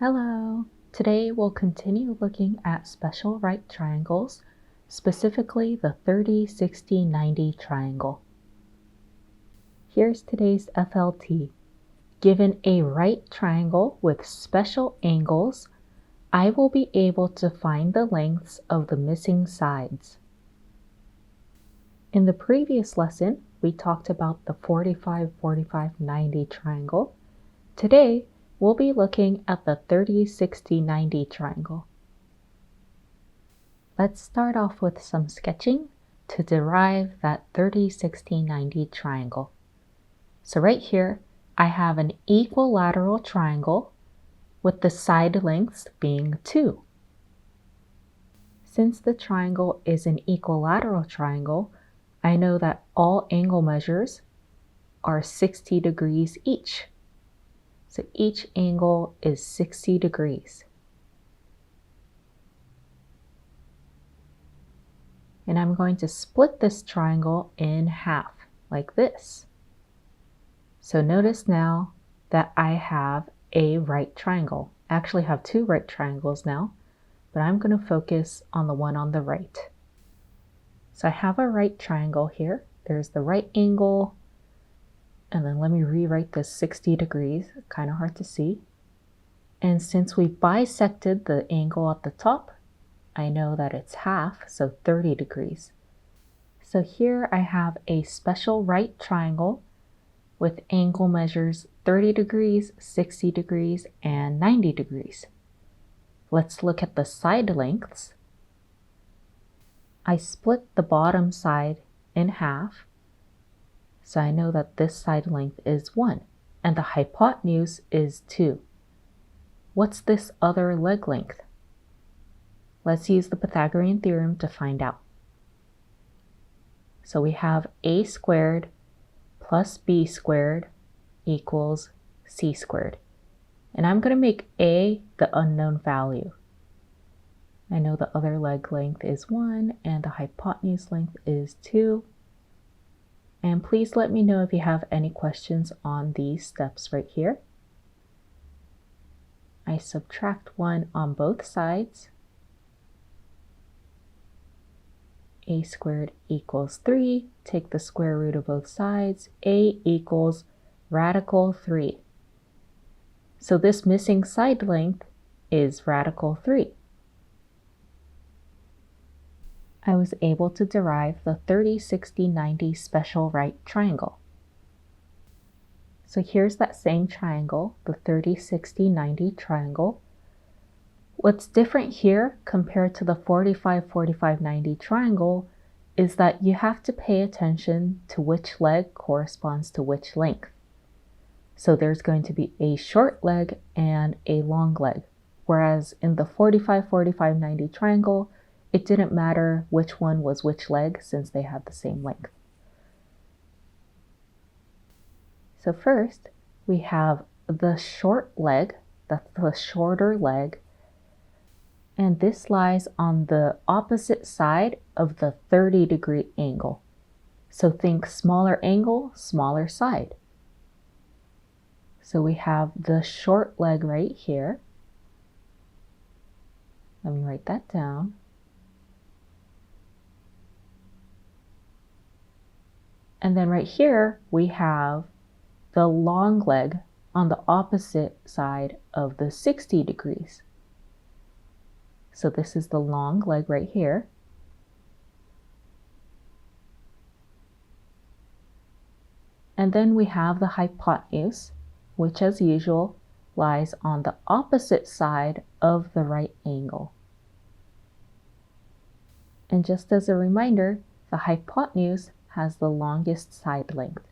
Hello! Today we'll continue looking at special right triangles, specifically the 30, 60, 90 triangle. Here's today's FLT. Given a right triangle with special angles, I will be able to find the lengths of the missing sides. In the previous lesson, we talked about the 45, 45, 90 triangle. Today, we'll be looking at the 30, 60, 90 triangle. Let's start off with some sketching to derive that 30, 60, 90 triangle. So right here, I have an equilateral triangle with the side lengths being 2. Since the triangle is an equilateral triangle, I know that all angle measures are 60 degrees each. So each angle is 60 degrees. And I'm going to split this triangle in half, like this. So notice now that I have a right triangle. I actually have 2 right triangles now, but I'm going to focus on the one on the right. So I have a right triangle here. There's the right angle, and then let me rewrite this 60 degrees, kind of hard to see. And since we bisected the angle at the top, I know that it's half, so 30 degrees. So here I have a special right triangle with angle measures 30 degrees, 60 degrees, and 90 degrees. Let's look at the side lengths. I split the bottom side in half, so I know that this side length is 1, and the hypotenuse is 2. What's this other leg length? Let's use the Pythagorean theorem to find out. So we have a squared plus b squared equals c squared. And I'm going to make a the unknown value. I know the other leg length is 1 and the hypotenuse length is 2. And please let me know if you have any questions on these steps right here. I subtract 1 on both sides. A squared equals 3. Take the square root of both sides. A equals radical 3. So this missing side length is radical 3. I was able to derive the 30, 60, 90 special right triangle. So here's that same triangle, the 30, 60, 90 triangle. What's different here compared to the 45, 45, 90 triangle is that you have to pay attention to which leg corresponds to which length. So there's going to be a short leg and a long leg, whereas in the 45, 45, 90 triangle, it didn't matter which one was which leg since they had the same length. So first, we have the short leg, that's the shorter leg, and this lies on the opposite side of the 30-degree angle. So think smaller angle, smaller side. So we have the short leg right here. Let me write that down. And then right here, we have the long leg on the opposite side of the 60 degrees. So this is the long leg right here. And then we have the hypotenuse, which as usual lies on the opposite side of the right angle. And just as a reminder, the hypotenuse has the longest side length.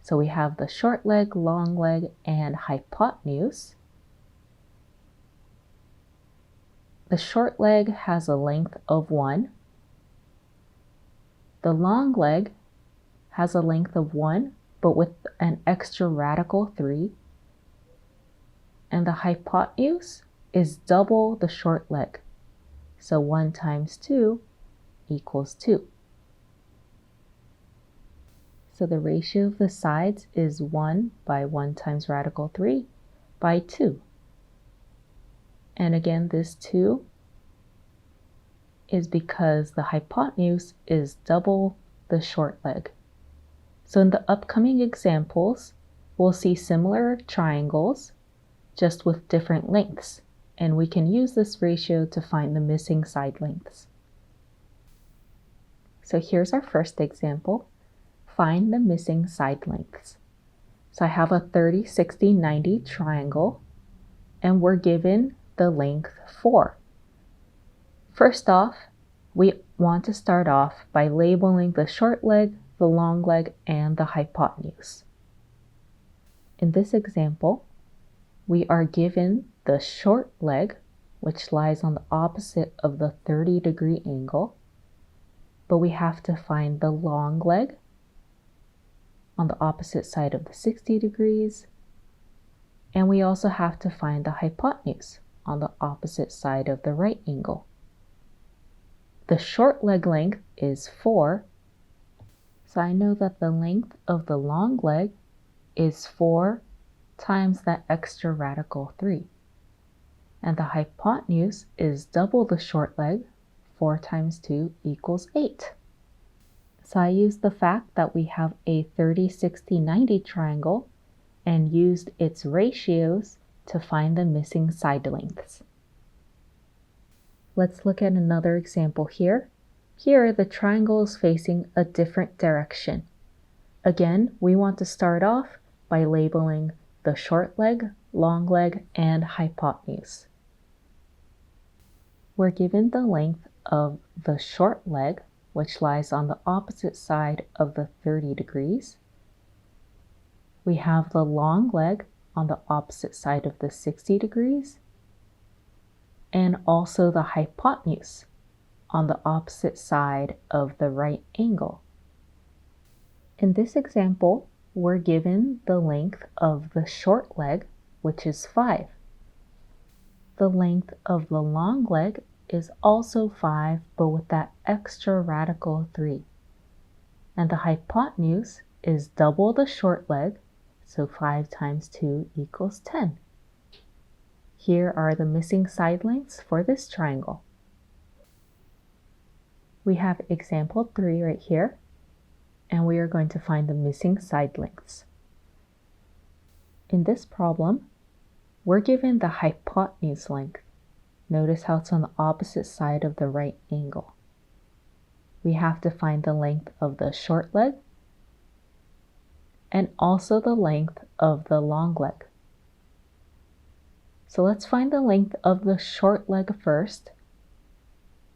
So we have the short leg, long leg, and hypotenuse. The short leg has a length of 1. The long leg has a length of 1, but with an extra radical 3. And the hypotenuse is double the short leg. So 1 times 2 equals 2. So the ratio of the sides is 1 by 1 times radical 3 by 2. And again, this 2 is because the hypotenuse is double the short leg. So in the upcoming examples, we'll see similar triangles, just with different lengths, and we can use this ratio to find the missing side lengths. So here's our first example. Find the missing side lengths. So I have a 30, 60, 90 triangle, and we're given the length 4. First off, we want to start off by labeling the short leg, the long leg, and the hypotenuse. In this example, we are given the short leg, which lies on the opposite of the 30-degree angle, but we have to find the long leg on the opposite side of the 60 degrees, and we also have to find the hypotenuse on the opposite side of the right angle. The short leg length is 4, so I know that the length of the long leg is 4 times that extra radical 3. And the hypotenuse is double the short leg. 4 times 2 equals 8. So I used the fact that we have a 30, 60, 90 triangle and used its ratios to find the missing side lengths. Let's look at another example here. Here, the triangle is facing a different direction. Again, we want to start off by labeling the short leg, long leg, and hypotenuse. We're given the length of the short leg, which lies on the opposite side of the 30 degrees. We have the long leg on the opposite side of the 60 degrees, and also the hypotenuse on the opposite side of the right angle. In this example, we're given the length of the short leg, which is 5. The length of the long leg is also 5, but with that extra radical 3. And the hypotenuse is double the short leg, so 5 times 2 equals 10. Here are the missing side lengths for this triangle. We have example 3 right here, and we are going to find the missing side lengths. In this problem, we're given the hypotenuse length. Notice how it's on the opposite side of the right angle. We have to find the length of the short leg and also the length of the long leg. So let's find the length of the short leg first.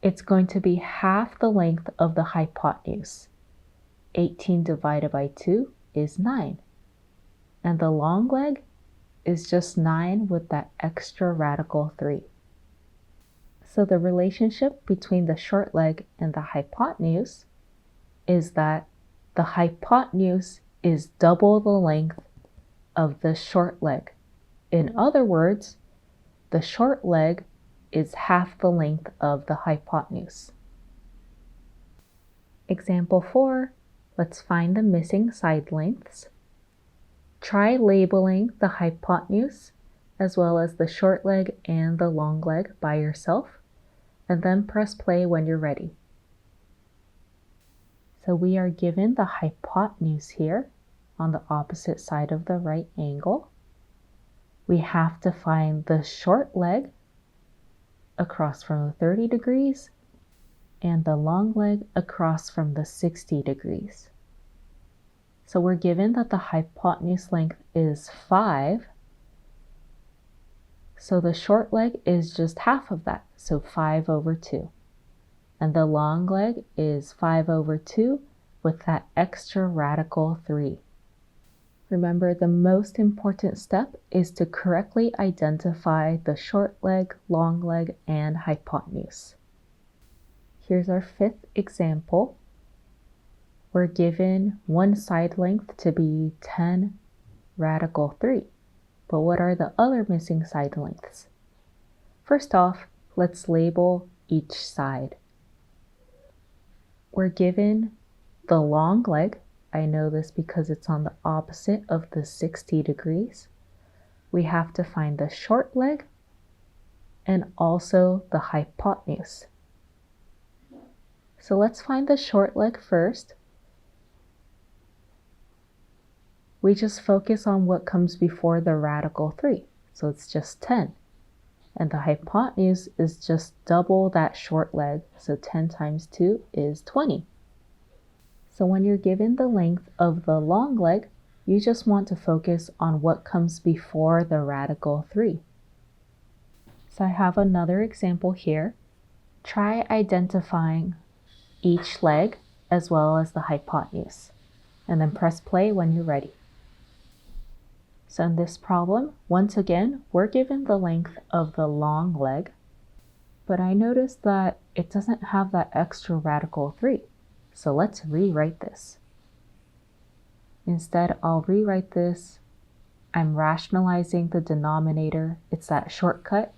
It's going to be half the length of the hypotenuse. 18 divided by 2 is 9. And the long leg is just 9 with that extra radical 3. So the relationship between the short leg and the hypotenuse is that the hypotenuse is double the length of the short leg. In other words, the short leg is half the length of the hypotenuse. Example 4, let's find the missing side lengths. Try labeling the hypotenuse as well as the short leg and the long leg by yourself, and then press play when you're ready. So we are given the hypotenuse here on the opposite side of the right angle. We have to find the short leg across from the 30 degrees and the long leg across from the 60 degrees. So we're given that the hypotenuse length is 5. So the short leg is just half of that, so 5 over 2. And the long leg is 5 over 2 with that extra radical 3. Remember, the most important step is to correctly identify the short leg, long leg, and hypotenuse. Here's our 5th example. We're given one side length to be 10 radical 3. But what are the other missing side lengths? First off, let's label each side. We're given the long leg. I know this because it's on the opposite of the 60 degrees. We have to find the short leg and also the hypotenuse. So let's find the short leg first. We just focus on what comes before the radical 3. So it's just 10. And the hypotenuse is just double that short leg. So 10 times 2 is 20. So when you're given the length of the long leg, you just want to focus on what comes before the radical 3. So I have another example here. Try identifying each leg as well as the hypotenuse, and then press play when you're ready. So in this problem, once again, we're given the length of the long leg, but I noticed that it doesn't have that extra radical 3. So let's rewrite this. Instead, I'll rewrite this. I'm rationalizing the denominator. It's that shortcut.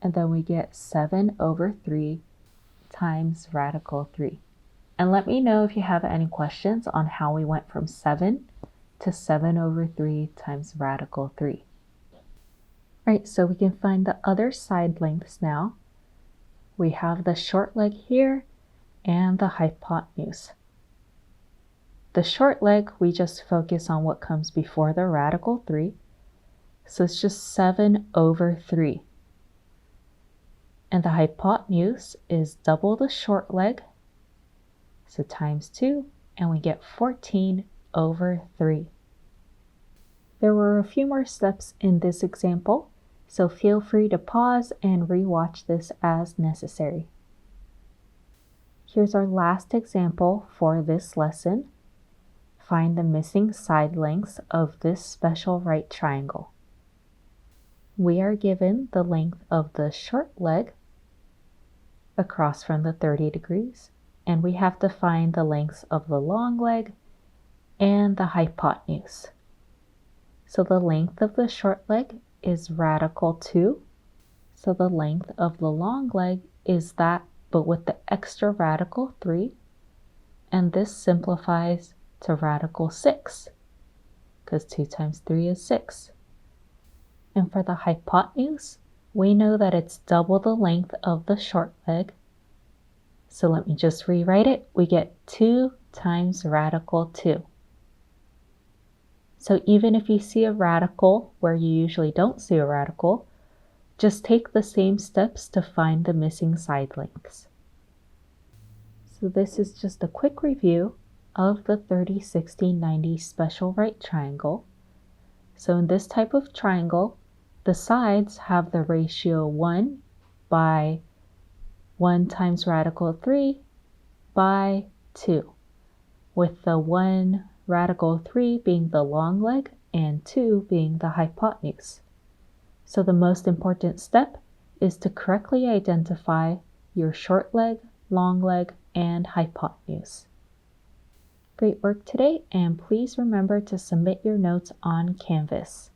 And then we get 7 over 3 times radical 3. And let me know if you have any questions on how we went from 7 to 7 over 3 times radical 3. Right, so we can find the other side lengths now. We have the short leg here and the hypotenuse. The short leg, we just focus on what comes before the radical 3. So it's just 7 over 3. And the hypotenuse is double the short leg. So times 2, and we get 14 over 3. There were a few more steps in this example, so feel free to pause and rewatch this as necessary. Here's our last example for this lesson. Find the missing side lengths of this special right triangle. We are given the length of the short leg across from the 30 degrees, and we have to find the lengths of the long leg and the hypotenuse. So the length of the short leg is radical 2. So the length of the long leg is that, but with the extra radical 3. And this simplifies to radical 6, because 2 times 3 is 6. And for the hypotenuse, we know that it's double the length of the short leg. So let me just rewrite it. We get 2 times radical 2. So even if you see a radical where you usually don't see a radical, just take the same steps to find the missing side lengths. So this is just a quick review of the 30, 60, 90 special right triangle. So in this type of triangle, the sides have the ratio 1 by 1 times radical 3 by 2, with the 1 radical 3 being the long leg and 2 being the hypotenuse. So the most important step is to correctly identify your short leg, long leg, and hypotenuse. Great work today, and please remember to submit your notes on Canvas.